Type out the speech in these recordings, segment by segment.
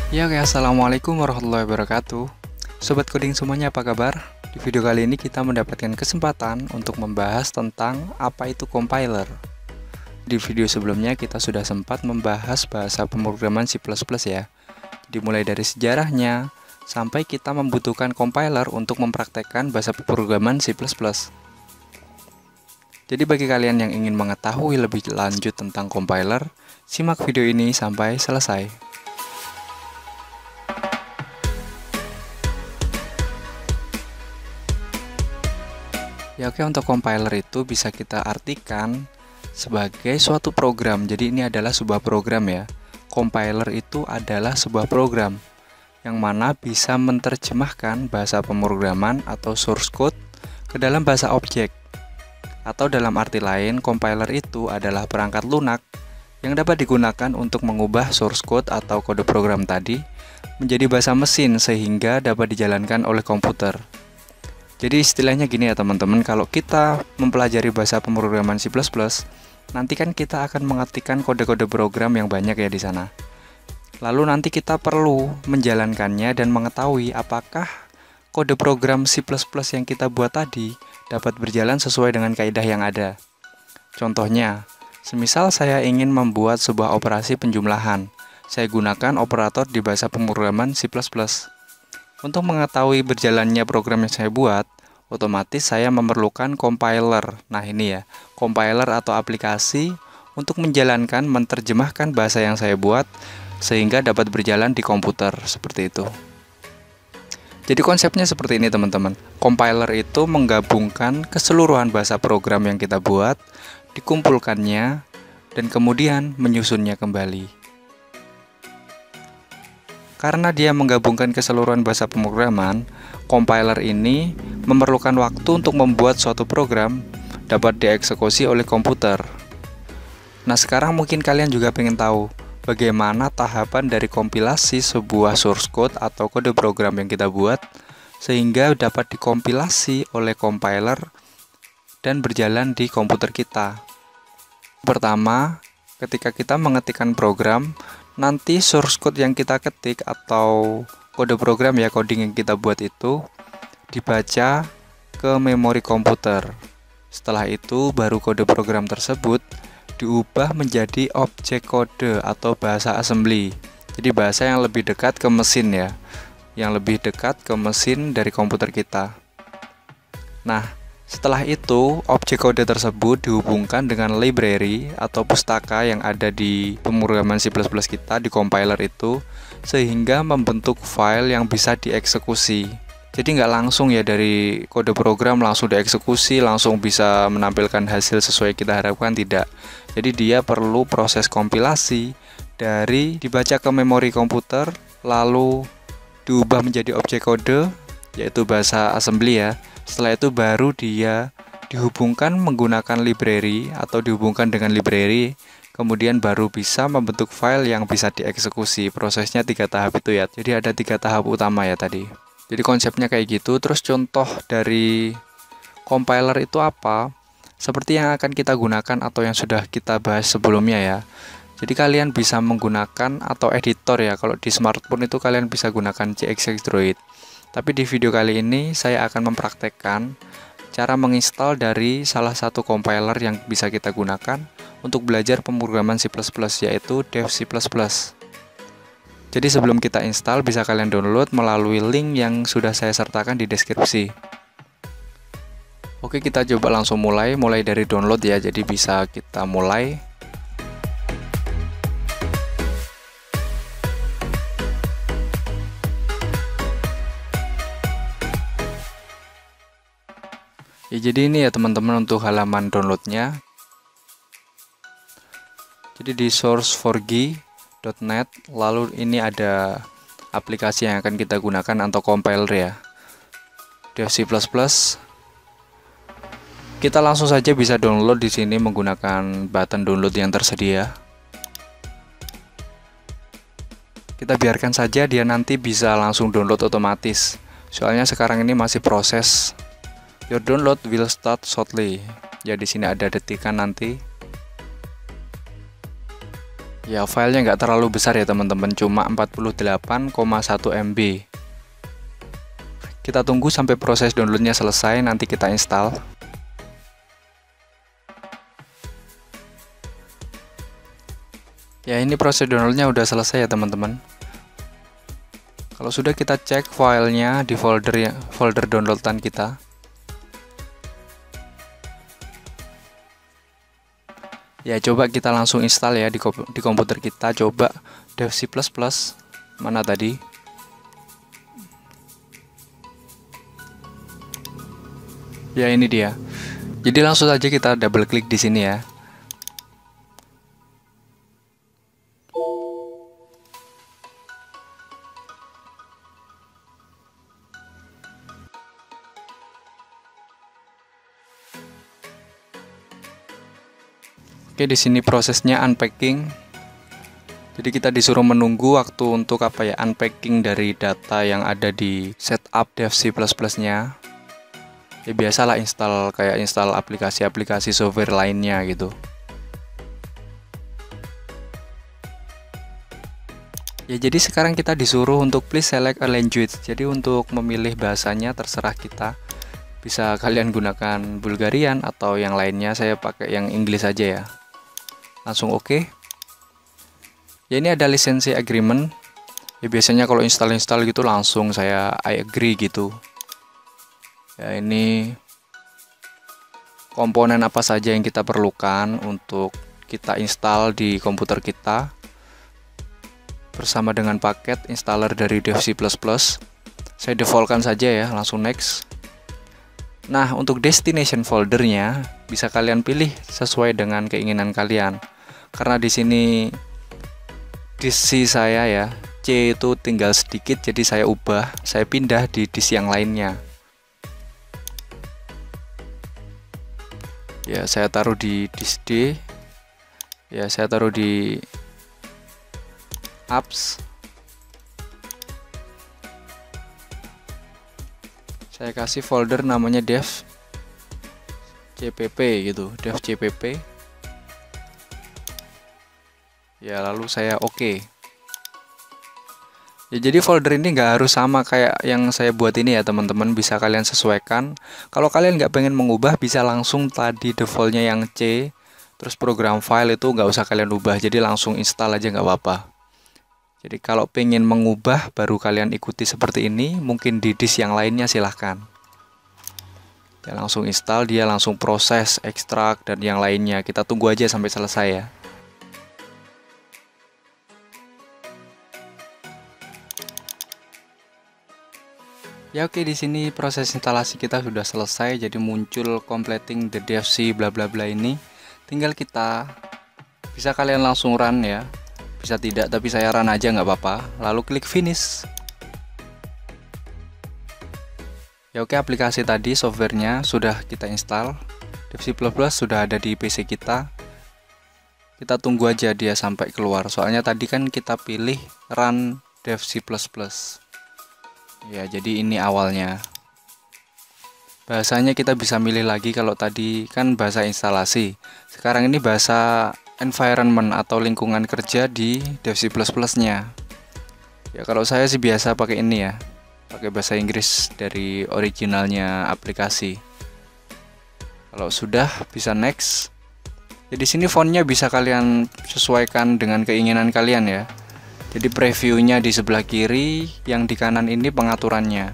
Ya oke, assalamualaikum warahmatullahi wabarakatuh. Sobat coding semuanya, apa kabar? Di video kali ini kita mendapatkan kesempatan untuk membahas tentang apa itu compiler. Di video sebelumnya kita sudah sempat membahas bahasa pemrograman C++ ya. Dimulai dari sejarahnya sampai kita membutuhkan compiler untuk mempraktekkan bahasa pemrograman C++. Jadi bagi kalian yang ingin mengetahui lebih lanjut tentang compiler, simak video ini sampai selesai. Ya oke, untuk compiler itu bisa kita artikan sebagai suatu program. Jadi ini adalah sebuah program ya. Compiler itu adalah sebuah program yang mana bisa menerjemahkan bahasa pemrograman atau source code ke dalam bahasa objek. Atau dalam arti lain, compiler itu adalah perangkat lunak yang dapat digunakan untuk mengubah source code atau kode program tadi menjadi bahasa mesin sehingga dapat dijalankan oleh komputer. Jadi istilahnya gini ya teman-teman, kalau kita mempelajari bahasa pemrograman C++, nanti kan kita akan mengetikkan kode-kode program yang banyak ya di sana. Lalu nanti kita perlu menjalankannya dan mengetahui apakah kode program C++ yang kita buat tadi dapat berjalan sesuai dengan kaidah yang ada. Contohnya, semisal saya ingin membuat sebuah operasi penjumlahan, saya gunakan operator di bahasa pemrograman C++. Untuk mengetahui berjalannya program yang saya buat, otomatis saya memerlukan compiler. Nah ini ya, compiler atau aplikasi untuk menjalankan, menerjemahkan bahasa yang saya buat sehingga dapat berjalan di komputer, seperti itu. Jadi konsepnya seperti ini teman-teman. Compiler itu menggabungkan keseluruhan bahasa program yang kita buat, dikumpulkannya, dan kemudian menyusunnya kembali. Karena dia menggabungkan keseluruhan bahasa pemrograman, compiler ini memerlukan waktu untuk membuat suatu program dapat dieksekusi oleh komputer. Nah, sekarang mungkin kalian juga pengen tahu bagaimana tahapan dari kompilasi sebuah source code atau kode program yang kita buat sehingga dapat dikompilasi oleh compiler dan berjalan di komputer kita. Pertama, ketika kita mengetikkan program, nanti source code yang kita ketik atau kode program ya, coding yang kita buat itu dibaca ke memori komputer. Setelah itu baru kode program tersebut diubah menjadi objek kode atau bahasa assembly. Jadi bahasa yang lebih dekat ke mesin ya, yang lebih dekat ke mesin dari komputer kita. Nah, setelah itu, objek kode tersebut dihubungkan dengan library atau pustaka yang ada di pemrograman C++ kita, di compiler itu, sehingga membentuk file yang bisa dieksekusi. Jadi nggak langsung ya dari kode program langsung dieksekusi, langsung bisa menampilkan hasil sesuai kita harapkan, tidak. Jadi dia perlu proses kompilasi dari dibaca ke memori komputer, lalu diubah menjadi objek kode, yaitu bahasa assembly ya. Setelah itu baru dia dihubungkan menggunakan library atau dihubungkan dengan library, kemudian baru bisa membentuk file yang bisa dieksekusi. Prosesnya 3 tahap itu ya. Jadi ada 3 tahap utama ya tadi. Jadi konsepnya kayak gitu. Terus contoh dari compiler itu apa? Seperti yang akan kita gunakan atau yang sudah kita bahas sebelumnya ya. Jadi kalian bisa menggunakan atau editor ya. Kalau di smartphone itu kalian bisa gunakan CX Droid. Tapi di video kali ini saya akan mempraktekkan cara menginstal dari salah satu compiler yang bisa kita gunakan untuk belajar pemrograman C++, yaitu Dev C++. Jadi sebelum kita install bisa kalian download melalui link yang sudah saya sertakan di deskripsi. Oke, kita coba langsung mulai dari download ya. Jadi bisa kita mulai. Ya, jadi ini ya teman-teman untuk halaman downloadnya. Jadi di source4g.net, lalu ini ada aplikasi yang akan kita gunakan atau compiler ya, Dev C++. Kita langsung saja bisa download di sini menggunakan button download yang tersedia. Kita biarkan saja dia nanti bisa langsung download otomatis. Soalnya sekarang ini masih proses. Your download will start shortly. Ya di sini ada detikan nanti. Ya, filenya nggak terlalu besar ya teman-teman, cuma 48,1 MB. Kita tunggu sampai proses downloadnya selesai, nanti kita install. Ya, ini proses downloadnya udah selesai ya teman-teman. Kalau sudah, kita cek filenya di folder downloadan kita. Ya, coba kita langsung install ya di komputer kita. Coba dev C++, mana tadi? Ya, ini dia. Jadi langsung saja kita double klik di sini ya. Oke, di sini prosesnya unpacking. Jadi kita disuruh menunggu waktu untuk unpacking dari data yang ada di setup dev C++ nya. Ya biasalah install aplikasi-aplikasi software lainnya gitu. Ya, jadi sekarang kita disuruh untuk please select a language. Jadi untuk memilih bahasanya terserah kita. Bisa kalian gunakan Bulgarian atau yang lainnya, saya pakai yang Inggris aja ya. Langsung oke. Ya, ini ada lisensi agreement. Ya biasanya kalau install gitu langsung saya I agree gitu. Ya, ini komponen apa saja yang kita perlukan untuk kita install di komputer kita bersama dengan paket installer dari dev C++. Saya defaultkan saja ya, langsung next. Nah, untuk destination foldernya bisa kalian pilih sesuai dengan keinginan kalian. Karena di sini disk saya ya, C itu tinggal sedikit, jadi saya ubah, saya pindah di disk yang lainnya. Ya, saya taruh di disk D. Ya, saya taruh di apps. Saya kasih folder namanya dev cpp gitu, dev cpp. Ya, lalu saya oke. Ya, jadi folder ini nggak harus sama kayak yang saya buat ini ya teman-teman, bisa kalian sesuaikan. Kalau kalian nggak pengen mengubah, bisa langsung tadi defaultnya yang C, terus program file itu nggak usah kalian ubah, jadi langsung install aja nggak apa-apa. Jadi kalau pengen mengubah, baru kalian ikuti seperti ini, mungkin di disk yang lainnya silahkan. Ya, langsung install, dia langsung proses, ekstrak, dan yang lainnya. Kita tunggu aja sampai selesai ya. Ya, oke, di sini proses instalasi kita sudah selesai, jadi muncul completing the dev C bla bla bla ini. Tinggal kita bisa kalian langsung run ya. Bisa tidak, tapi saya run aja nggak apa-apa. Lalu klik finish. Ya, oke, aplikasi tadi softwarenya sudah kita install. Dev C++ sudah ada di PC kita. Kita tunggu aja dia sampai keluar. Soalnya tadi kan kita pilih run dev C++. Ya, jadi ini awalnya. Bahasanya kita bisa milih lagi, kalau tadi kan bahasa instalasi. Sekarang ini bahasa environment atau lingkungan kerja di dev C++ nya. Ya, kalau saya sih biasa pakai ini ya. Pakai bahasa Inggris dari originalnya aplikasi. Kalau sudah, bisa next. Jadi sini fontnya bisa kalian sesuaikan dengan keinginan kalian ya. Jadi previewnya di sebelah kiri, yang di kanan ini pengaturannya.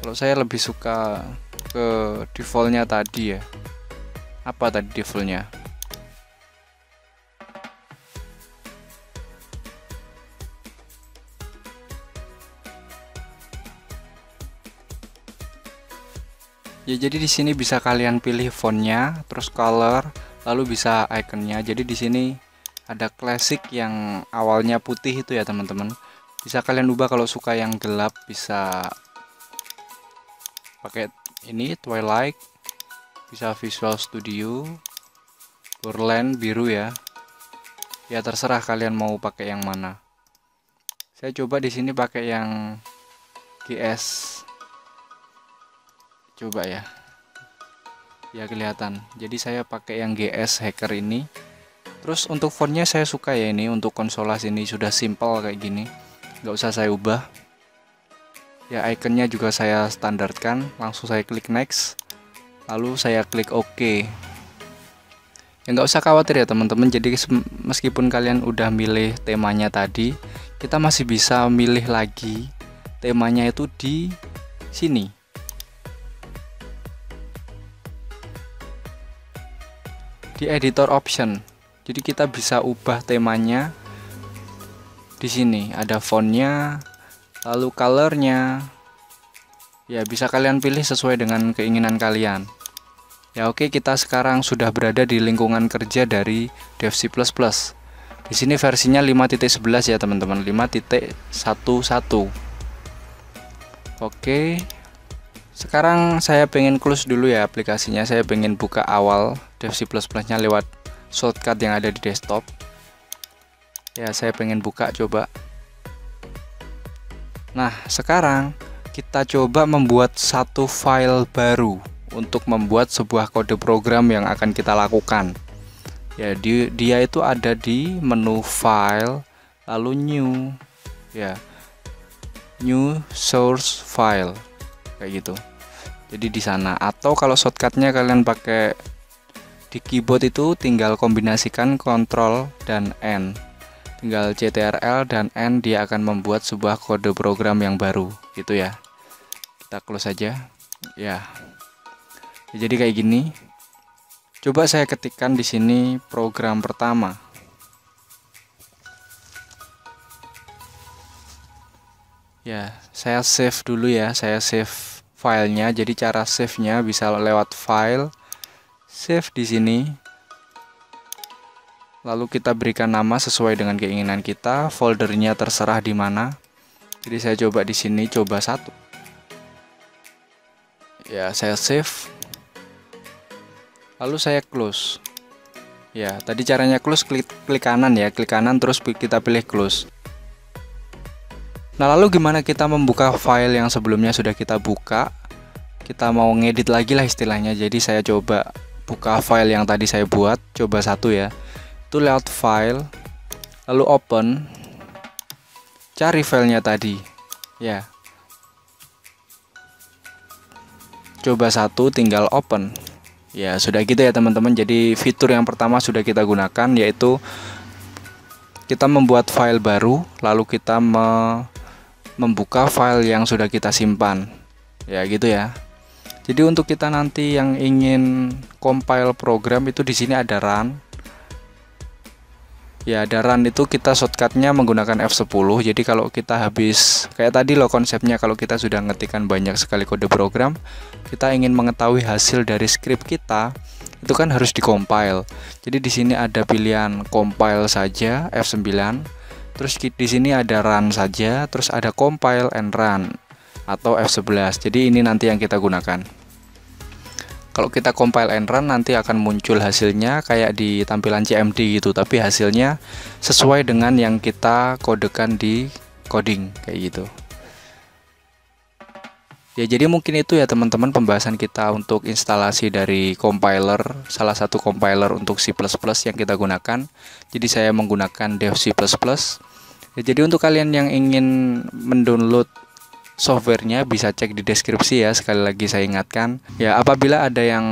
Kalau saya lebih suka ke defaultnya tadi ya. Apa tadi defaultnya? Ya, jadi di sini bisa kalian pilih fontnya, terus color, lalu bisa iconnya. Jadi di sini ada classic yang awalnya putih itu ya teman-teman. Bisa kalian ubah kalau suka yang gelap, bisa pakai ini Twilight, bisa Visual Studio, Borderland biru ya. Ya, terserah kalian mau pakai yang mana. Saya coba di sini pakai yang GS. Coba ya. Ya kelihatan. Jadi saya pakai yang GS Hacker ini. Terus untuk fontnya saya suka ya ini, untuk konsola sini sudah simple kayak gini, nggak usah saya ubah. Ya ikonnya juga saya standarkan, langsung saya klik next, lalu saya klik OK. Ya nggak usah khawatir ya teman-teman, jadi meskipun kalian udah milih temanya tadi, kita masih bisa milih lagi temanya itu di sini. Di editor option. Jadi kita bisa ubah temanya di sini. Ada fontnya, lalu colornya. Ya bisa kalian pilih sesuai dengan keinginan kalian. Ya oke, kita sekarang sudah berada di lingkungan kerja dari Dev C++. Di sini versinya 5.11 ya teman-teman, 5.11. Oke. Sekarang saya pengen close dulu ya aplikasinya. Saya pengen buka awal Dev C++-nya lewat shortcut yang ada di desktop. Ya, saya pengen buka coba. Nah, sekarang kita coba membuat satu file baru untuk membuat sebuah kode program yang akan kita lakukan. Ya, dia itu ada di menu file, lalu new. Ya. New source file. Kayak gitu. Jadi di sana, atau kalau shortcutnya kalian pakai di keyboard itu tinggal kombinasikan Ctrl dan N, tinggal Ctrl dan N, dia akan membuat sebuah kode program yang baru gitu ya. Kita close saja ya. Jadi kayak gini. Coba saya ketikkan di sini program pertama. Ya, saya save dulu ya, saya save filenya. Jadi cara save-nya bisa lewat file, save di sini. Lalu kita berikan nama sesuai dengan keinginan kita, foldernya terserah di mana. Jadi saya coba di sini, coba 1. Ya, saya save. Lalu saya close. Ya, tadi caranya close, klik kanan ya, klik kanan terus kita pilih close. Nah, lalu gimana kita membuka file yang sebelumnya sudah kita buka? Kita mau ngedit lagi lah istilahnya. Jadi saya coba buka file yang tadi saya buat, coba 1 ya. Itu lewat file, lalu open, cari filenya tadi ya, coba 1, tinggal open ya. Sudah gitu ya teman-teman. Jadi fitur yang pertama sudah kita gunakan, yaitu kita membuat file baru, lalu kita membuka file yang sudah kita simpan ya, gitu ya. Jadi untuk kita nanti yang ingin compile program itu di sini ada run. Ya, ada run itu kita shortcutnya menggunakan F10. Jadi kalau kita habis kayak tadi loh konsepnya, kalau kita sudah ngetikkan banyak sekali kode program, kita ingin mengetahui hasil dari script kita, itu kan harus dikompil. Jadi di sini ada pilihan compile saja F9. Terus di sini ada run saja, terus ada compile and run atau F11. Jadi ini nanti yang kita gunakan. Kalau kita compile and run nanti akan muncul hasilnya kayak di tampilan CMD gitu, tapi hasilnya sesuai dengan yang kita kodekan di coding kayak gitu. Ya, jadi mungkin itu ya teman-teman pembahasan kita untuk instalasi dari compiler, salah satu compiler untuk C++ yang kita gunakan. Jadi saya menggunakan Dev C++. Ya, jadi untuk kalian yang ingin mendownload softwarenya bisa cek di deskripsi ya. Sekali lagi saya ingatkan ya, apabila ada yang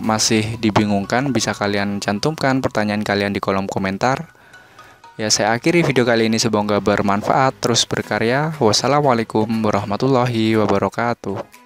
masih dibingungkan bisa kalian cantumkan pertanyaan kalian di kolom komentar. Ya, saya akhiri video kali ini, semoga bermanfaat, terus berkarya. Wassalamualaikum warahmatullahi wabarakatuh.